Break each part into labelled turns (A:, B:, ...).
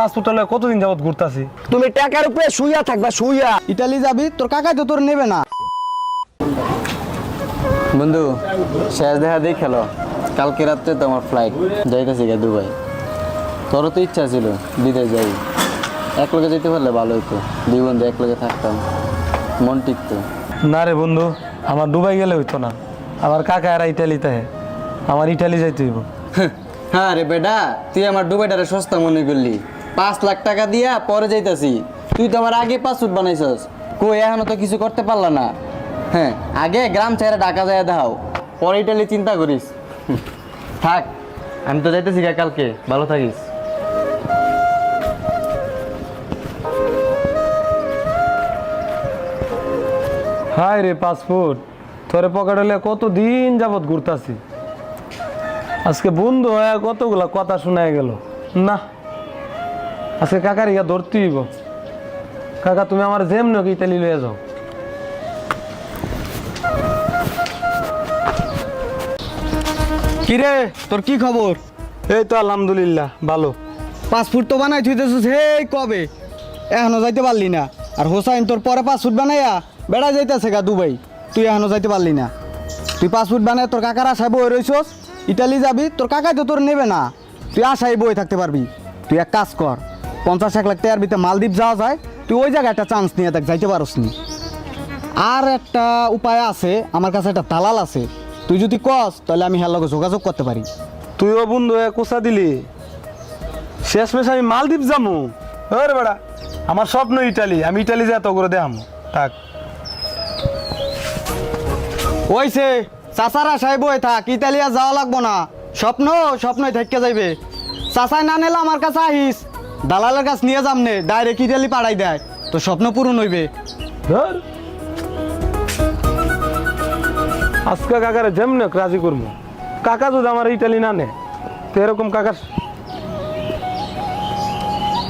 A: Passport হলে কতদিন যাবত ঘুরতাছি।
B: তুমি টাকার উপরে শুইয়া থাকবা, শুইয়া। ইটালি যাবি, তোর কাকা তো তোর নেবে না।
C: বন্ধু শেষ দেখা দিয়ে খেলো, কালকে রাত্রে তো আমার ফ্লাইট যাইতেছি গা দুবাই। তোরও তো ইচ্ছা ছিল বিদেশ যাই, এক লগে যেতে পারলে ভালো হইতো, দুই বন্ধু এক লগে থাকতাম, মন টিকতো।
A: না রে বন্ধু, আমার দুবাই গেলে হইতো না, আমার কাকা এরা ইটালিতে, আমার ইটালি যাইতে হইব।
C: হ্যাঁ রে বেটা, তুই আমার দুবাইটারে সস্তা মনে করলি, 5 লাখ টাকা দিয়া পরে যাইতাছি। তুই তো আমার আগে পাসপোর্ট বানাইছস, কই এখনো তো কিছু করতে পারলা না। হ্যাঁ, আগে গ্রাম ছেড়ে ঢাকা যায় দাও, পরে ইটালি চিন্তা করিস। থাক, আমি তো যাইতেছি গা কালকে, ভালো থাকিস।
A: হাই রে পাসপোর্ট, তোরে পকেট হলে কতদিন যাবত ঘুরতাছি, আজকে বন্ধু হয়ে কতগুলা কথা শোনায় গেল। না, আজকে কাকার ইয়া ধরতে হইব। কাকা তুমি আমার যেমন হোক ইতালি লয়ে যাও।
B: কিরে, তোর কি খবর?
A: এই তো আলহামদুলিল্লাহ ভালো।
B: পাসপোর্ট তো বানাই থুইতেছিস হেই কবে, এখনো যাইতে পারলি না। আর হোসাইন তোর পরে পাসপোর্ট বানাইয়া বেড়া যাইতেছে গা দুবাই, তুই এখনো যাইতে পারলি না। তুই পাসপোর্ট বানাই তোর কাকার আশায় বই রইছস, ইটালি যাবি, তোর কাকা তো তোর নেবে না। তুই আশায় বই থাকতে পারবি। তুই এক কাজ কর, 50-1 লাখ টাকার ভিতরে মালদ্বীপ যাওয়া যায়, তুই ওই জায়গায় একটা চান্স নিয়ে দেখ, যাইতে পারস নি। আর একটা উপায় আছে, আমার কাছে একটা দালাল আছে, তুই যদি কস তাহলে আমি হ্যাঁ লগে যোগাযোগ করতে পারি।
A: তুইও বন্ধু হয়ে কোসা দিলি, শেষমেশ আমি মালদ্বীপ যামু। আরে বেড়া, আমার স্বপ্ন ইটালি, আমি ইটালি যাই তো করে দেখামু। থাক
B: ওইছে চাচারা সাহেব হয়ে থাক, ইতালিয়া যাওয়া লাগবো না। স্বপ্ন স্বপ্নই থেকে যাইবে। চাচাই না নিলে আমার কাছে আহিস, দালালের কাছে নিয়ে যাম নে, ডাইরেক্ট ইটালি পাঠাই দেয়, তো স্বপ্ন পূরণ হইবে।
A: ধর আজকে কাকারে যেমনে হোক রাজি করবো। কাকা যদি আমার ইটালি না নে, তো এরকম কাকার।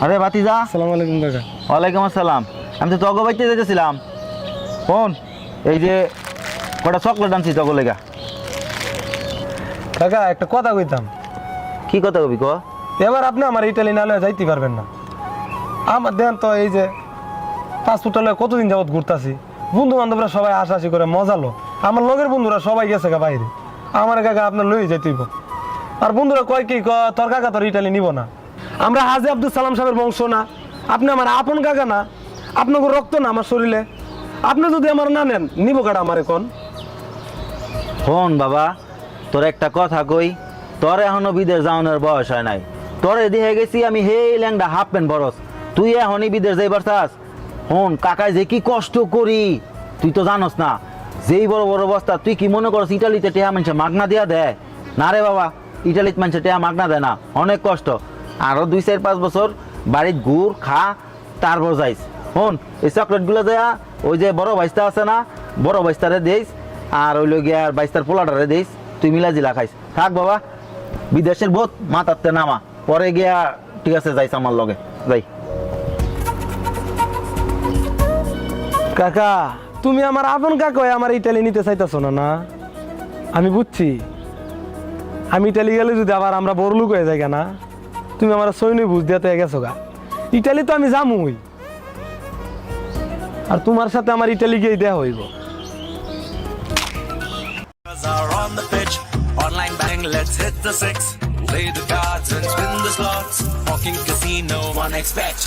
D: আরে ভাতিজা,
A: আসসালামু আলাইকুম কাকা।
D: ওয়ালাইকুম আসসালাম। আমি তো তগ বাইতে যেতেছিলাম, কোন এই যে কটা চকলেট আনছি তগ লেগা।
A: কাকা একটা কথা কইতাম।
D: কি কথা কবি ক?
A: এবার আপনি আমার ইটালি না লয়ে যাইতে পারবেন না। আমার দেন তো এই যে পাসপোর্ট লয়ে কতদিন যাবত ঘুরতাছি, বন্ধু বান্ধবরা সবাই আশাআশি করে মজালো, আমার লগের বন্ধুরা সবাই গেছে গা বাইরে, আমার কাকা আপনার লই যাইতেইব। আর বন্ধুরা কয় কি তোর কাকা তোর ইটালি নিব না। আমরা হাজি আব্দুল সালাম সাহেবের বংশ না, আপনি আমার আপন কাকা না, আপনাকে রক্ত না আমার শরীরে। আপনি যদি আমার না নেন, নিব কাটা আমার এখন।
D: শোন বাবা, তোর একটা কথা কই, তোর এখনো বিদেশ যাওয়ানোর বয়স হয় নাই। তোরে দিয়ে গেছি আমি হেই ল্যাংডা হাফ প্যান্ট বরস, তুই এখনই বিদেশ যাইবার চাস? শোন কাকায় যে কি কষ্ট করি তুই তো জানোস না। যেই বড় বড় বস্তা, তুই কি মনে করস ইটালিতে টেহা মানুষে মাগনা দিয়া দেয়? না রে বাবা, ইটালিতে মানুষে টেহা মাগনা দেয় না, অনেক কষ্ট। আরো 2-4-5 বছর বাড়ির ঘুর খা, তারপর যাইস। শোন এই চকলেটগুলো দেয়া ওই যে বড় বাইস্তা আছে না, বড় বাইস্তারে দিস, আর ওই লগে আর বাইস্তার পোলাটারে দিস, তুই মিলা জিলা খাইস। থাক বাবা, বিদেশের বোধ মাথাতে নামা, পরে গিয়া ঠিক আছে যাইস আমার লগে যাই।
A: কাকা তুমি আমার আপন কাকা হয়ে আমার ইটালি নিতে চাইতেছো না? না আমি বুঝছি, আমি ইটালি গেলে যদি আবার আমরা বড় লোক হয়ে যাই না, তুমি আমার সৈন্য বুঝ দিতে গেছো গা। ইটালি তো আমি যামুই, আর তোমার সাথে আমার ইটালি গিয়ে দেয়া হইব।
E: Are on the pitch, online bang, let's hit the six. Play the cards and spin the slots. Walking casino, 1xBet.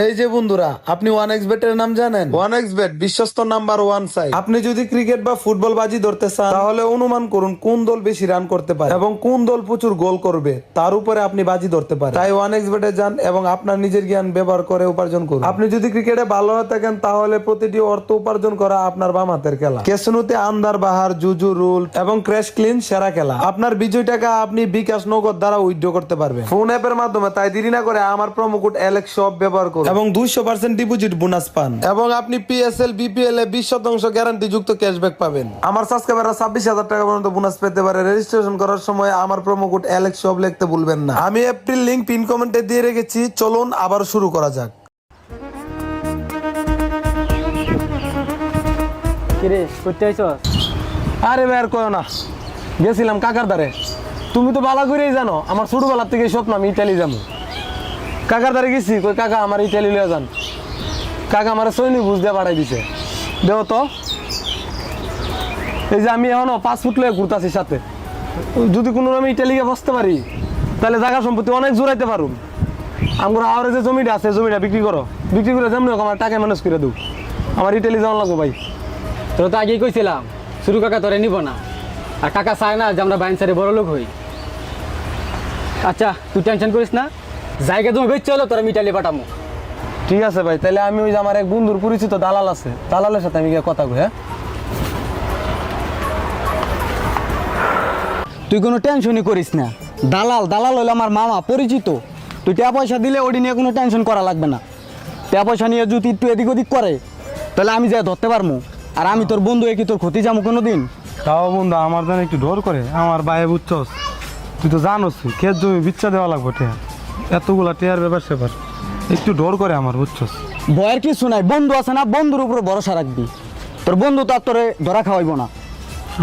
A: এই যে বন্ধুরা, আপনি 1xBet এর নাম জানেন? 1xBet বিশ্বস্ত নাম্বার 1 সাইট। আপনি যদি ক্রিকেট বা ফুটবল বাজি ধরতে চান, তাহলে অনুমান করুন কোন দল বেশি রান করতে পারে এবং কোন দল প্রচুর গোল করবে, তার উপরে আপনি বাজি ধরতে পারেন। তাই 1xBet এ যান এবং আপনার নিজের জ্ঞান ব্যবহার করে উপার্জন করুন। আপনি যদি ক্রিকেটে ভালো হয়ে থাকেন, তাহলে প্রতিটি অর্থ উপার্জন করা আপনার বাম হাতের খেলা। ক্যাসিনোতে আন্দার বাহার, জুজু, রুল এবং ক্র্যাশ ক্লিন সেরা খেলা। আপনার বিজয় টাকা আপনি বিকাশ নগদ দ্বারা উইথড্র করতে পারবেন ফোন অ্যাপের মাধ্যমে। তাই দেরি না করে আমার প্রোমো কোড ALEXSHOP ব্যবহার করুন এবং 200% ডিপোজিট বোনাস পান, এবং আপনি PSL BPL এ 20% গ্যারান্টি যুক্ত ক্যাশব্যাক পাবেন। আমার সাবস্ক্রাইবাররা 26,000 টাকা পর্যন্ত বোনাস পেতে পারে। রেজিস্ট্রেশন করার সময় আমার প্রোমো কোড ALEXSHOP লিখতে ভুলবেন না। আমি এপ্রিল লিংক পিন কমেন্টে দিয়ে রেখেছি। চলুন আবার শুরু করা যাক।
B: কিরে করতে আইছস?
A: আরে ভাই আর কয়ো না, গেছিলাম কাকার দ্বারে। তুমি তো ভালো করেই জানো আমার ছোটবেলার থেকে স্বপ্ন আমি ইটালি যাবো। কাকার দ্বারা গেছি, কই কাকা আমার ইটালি লিয়ে যান। কাকা আমার সৈনিক বুঝ দিয়ে পাঠাই দিছে। দেও তো, এই যে আমি এখনো 5 ফুট লয়ে ঘুরতাছি সাথে। যদি কোনো আমি ইটালিকে বসতে পারি তাহলে জায়গা সম্পত্তি অনেক জোরাইতে পারুম। আমার হাওড়ে যে জমিটা আছে জমিটা বিক্রি করো, বিক্রি করে যেমন হোক আমার টাকা ম্যানেজ করে দেবো। আমার ইটালি যাওয়া লাগবো ভাই।
F: তোরা তো আগেই কইছিলাম শুরু কাকা তোরে নিব না, আর কাকা চায় না যে আমরা বাইন সারে বড় লোক হই। আচ্ছা তুই টেনশন করিস না, জায়গা তুমি বেচতে হলো তোরা মিটালি পাঠামো।
A: ঠিক আছে ভাই, তাহলে আমি ওই যে আমার এক বন্ধুর পরিচিত দালাল আছে, দালালের সাথে আমি গিয়ে কথা কই। হ্যাঁ
B: তুই কোনো টেনশনই করিস না। দালাল হলো আমার মামা পরিচিত। তুই টাকা পয়সা দিলে ওটি নিয়ে কোনো টেনশন করা লাগবে না। টাকা পয়সা নিয়ে যদি একটু এদিক ওদিক করে তাহলে আমি যাই ধরতে পারবো। আর আমি তোর বন্ধু কি তোর ক্ষতি যাবো কোনো দিন?
A: তাও বন্ধু আমার জন্য একটু ডর করে, আমার বাইরে বুঝছস, তুই তো জানোস ক্ষেত জমি বিচ্ছা দেওয়া লাগবে টেয়া, এতগুলা টেয়ার ব্যাপার সেবার একটু ডর করে আমার, বুঝছস।
B: ভয়ের কিছু নাই, বন্ধু আছে না, বন্ধুর উপরে ভরসা রাখবি। তোর বন্ধু তার তোরে ধরা খাওয়াইবো না।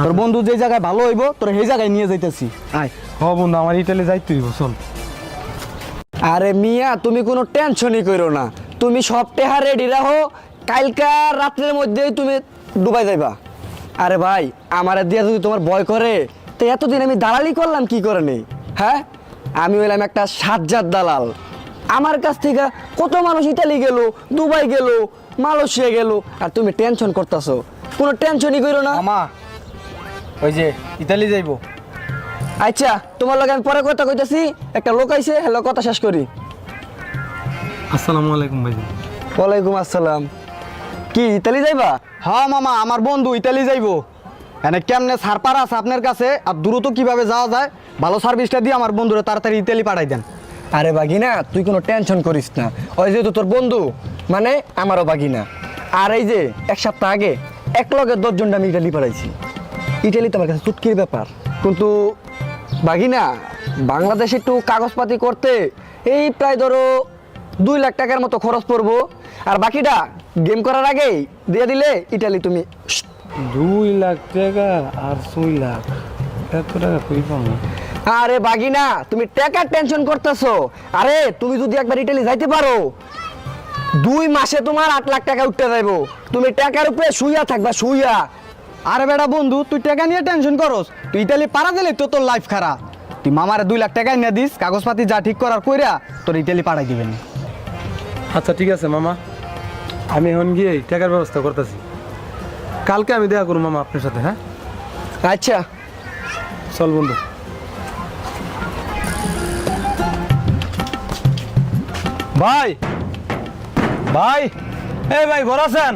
B: তোর বন্ধু যে জায়গায় ভালো হইব তোর সেই জায়গায় নিয়ে যাইতেছি। আয়
A: হ বন্ধু, আমার ইটালি যাইতে হইব, চল।
G: আরে মিয়া তুমি কোনো টেনশনই করো না, তুমি সব টেহা রেডি রাখো, কালকা রাত্রের মধ্যেই তুমি দুবাই যাইবা। আরে ভাই আমার দিয়া যদি তোমার ভয় করে তো এতদিন আমি দালালি করলাম কি করে নেই? হ্যাঁ আমি হইলাম একটা সাজ্জাদ দালাল। আমার কাছ থেকে কত মানুষ ইতালি গেল, দুবাই গেল, মালয়েশিয়া গেল, আর তুমি টেনশন করতেছো। কোনো টেনশনই করো না।
B: মামা ওই যে ইতালি যাইবো।
G: আচ্ছা তোমার লগে আমি পরে কথা কইতাছি, একটা লোক আইছে, হ্যালো কথা শেষ করি।
A: আসসালামু আলাইকুম ভাই।
G: ওয়ালাইকুম আসসালাম। কি ইতালি যাইবা?
B: হ্যাঁ মামা, আমার বন্ধু ইতালি যাইবো। এনে কেমনে সারপার আছে আপনার কাছে, আর দ্রুত কিভাবে যাওয়া যায় ভালো সার্ভিসটা দিয়ে আমার বন্ধুরা তাড়াতাড়ি ইতালি পাঠাই দেন।
G: আরে বাগিনা তুই কোনো টেনশন করিস না, ওই যেহেতু তোর বন্ধু মানে আমারও বাগিনা। আর এই যে 1 সপ্তাহ আগে 1 লগে 10 জনটা আমি ইটালি পাঠাইছি। ইটালি তো আমার কাছে চুটকির ব্যাপার, কিন্তু বাগিনা বাংলাদেশে একটু কাগজপাতি করতে এই প্রায় ধরো 2 লাখ টাকার মতো খরচ পড়বো, আর বাকিটা গেম করার আগেই দিয়ে দিলে ইটালি তুমি।
A: 2 লাখ টাকা আর 6 লাখ, এত টাকা কই পাবো?
G: আরে বাগিনা তুমি টাকার টেনশন করতেছো। আরে তুমি যদি একবার ইটালি যাইতে পারো 2 মাসে তোমার 8 লাখ টাকা উঠতে যাইবো। তুমি টাকার উপরে শুইয়া থাকবা, শুইয়া।
B: আরে বেটা বন্ধু, তুই টাকা নিয়ে টেনশন করস, তুই ইতালি পারা দিলে তো তোর লাইফ খারাপ। তুই মামারে 2 লাখ টাকা এনে দিস, কাগজপাতি যা ঠিক করার কইরা তোর ইতালি পাঠাই দিবেন।
A: আচ্ছা ঠিক আছে মামা, আমি এখন গিয়ে টাকার ব্যবস্থা করতেছি। কালকে আমি দেখা করবো মামা আপনার সাথে। হ্যাঁ
G: আচ্ছা
A: চল বন্ধু। ভাই ভাই, এই ভাই ঘর আছেন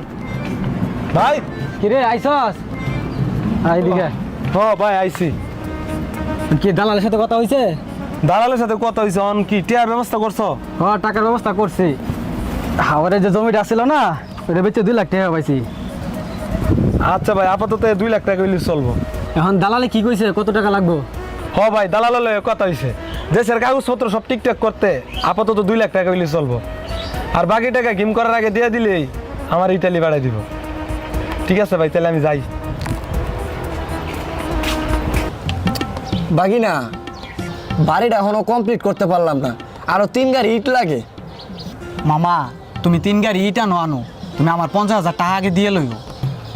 A: ভাই?
F: কিরে আইসস? এইদিকে
A: হ ভাই আইছি।
F: কি দালালের সাথে কথা হয়েছে?
A: দালালের সাথে কথা হয়েছে, অন কি টিয়ার ব্যবস্থা করছো?
F: হ্যাঁ টাকার ব্যবস্থা করছি। হাওড়ে যে জমিটা ছিল না ওটা বেচে 2 লাখ টাকা পাইছি।
A: আচ্ছা ভাই, আপাতত 2 লাখ টাকা হইলে চলবো।
F: এখন দালালে কি কইছে কত টাকা লাগবে?
A: হ ভাই, দালালের লগে কথা হয়েছে, দেশের কাগজপত্র সব ঠিকঠাক করতে আপাতত 2 লাখ টাকা হইলে চলবো। আর বাকি টাকা গেম করার আগে দিয়ে দিলেই আমার ইটালি বাড়াই দিব। ঠিক আছে ভাই, তাহলে আমি যাই।
G: বাগিনা বাড়িটা এখনো কমপ্লিট করতে পারলাম না, আরো 3 গাড়ি ইট লাগে।
B: মামা তুমি 3 গাড়ি ইটা আনো, তুমি আমার 50,000 টাকা আগে দিয়ে লইও।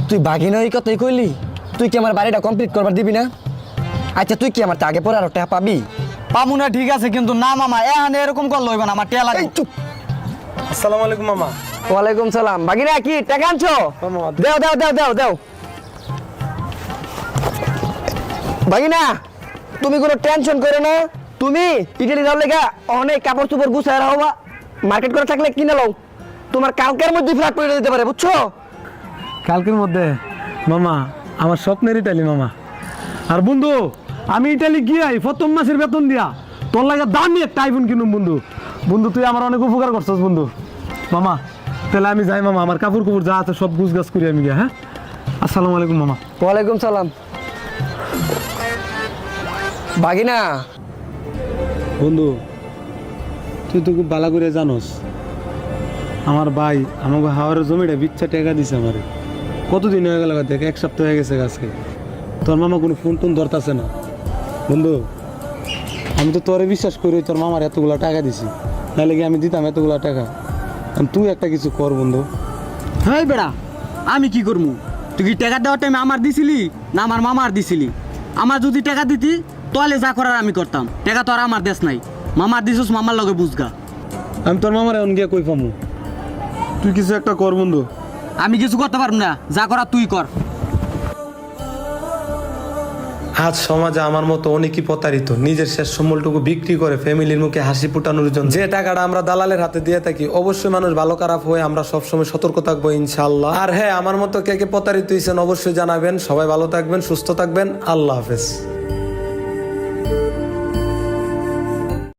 G: তুই বাগিনা এই কথাই কইলি? তুই কি আমার বাড়িটা কমপ্লিট করবার দিবি না? আচ্ছা তুই কি আমার আগে পরে আরো টাকা পাবি?
B: পামু না ঠিক আছে, কিন্তু না মামা এখন এরকম কর লইব না, আমার টিয়া লাগে।
G: এই চুপ।
A: আসসালামু আলাইকুম মামা।
G: ওয়ালাইকুম সালাম। বাগিনা কি টাকা আনছো?
A: মামা,
G: দাও দাও দাও দাও দাও। বাগিনা তুমি কোনো টেনশন করো না, তুমি ইটালি যাও লেগা অনেক কাপড় চোপড় গুছায় রাখবা, মার্কেট করে থাকলে কিনে লও, তোমার কালকের মধ্যে ফ্ল্যাট পড়ে যেতে পারে, বুঝছো?
A: কালকের মধ্যে? মামা আমার স্বপ্নের ইটালি মামা। আর বন্ধু আমি ইটালি গিয়াই প্রথম মাসের বেতন দিয়া তোর লাগে দামি একটা আইফোন কিনুম বন্ধু। বন্ধু তুই আমার অনেক উপকার করছস বন্ধু। মামা তাহলে আমি যাই মামা, আমার কাপড় কুপড় যা আছে সব গুছ গাছ করি আমি গিয়া। হ্যাঁ আসসালামু আলাইকুম মামা।
G: ওয়ালাইকুম সালাম। বাগিনা
A: বন্ধু তুই তো খুব ভালো করে জানোস আমার ভাই আমাকে হাওড়ের জমিটা বিচ্ছা টাকা দিছে আমারে। কতদিন হয়ে গেল দেখ, 1 সপ্তাহ হয়ে গেছে আজকে। তোর মামা কোনো ফোন টোন ধরতেছে না বন্ধু। আমি তো তোরে বিশ্বাস করি তোর মামার এতগুলো টাকা দিছি, নাহলে কি আমি দিতাম এতগুলা টাকা? তুই একটা কিছু কর বন্ধু।
B: হ্যাঁ বেড়া, আমি কি করবো? তুই কি টাকা দেওয়ার টাইমে আমার দিছিলি না আমার মামার দিছিলি? আমার যদি টাকা দিতি তাহলে যা করার আমি করতাম। টাকা তো আর আমার দেশ নাই, মামার দিছিস, মামার লগে বুঝগা।
A: আমি তোর মামার এখন গিয়া কই পামু? তুই কিছু একটা কর বন্ধু।
B: আমি কিছু করতে পারবো না, যা করার তুই কর।
A: আজ সমাজে আমার মতো অনেকই প্রতারিত, নিজের শেষ সম্বলটুকু বিক্রি করে ফ্যামিলির মুখে হাসি ফুটানোর জন্য। যে টাকাটা আমরা দালালের হাতে দিয়ে থাকি, অবশ্যই মানুষ ভালো খারাপ হয়ে আমরা সবসময় সতর্ক থাকবো ইনশাআল্লাহ। আর হ্যাঁ, আমার মতো কে কে প্রতারিত হয়েছেন অবশ্যই জানাবেন। সবাই ভালো থাকবেন, সুস্থ থাকবেন। আল্লাহ হাফেজ।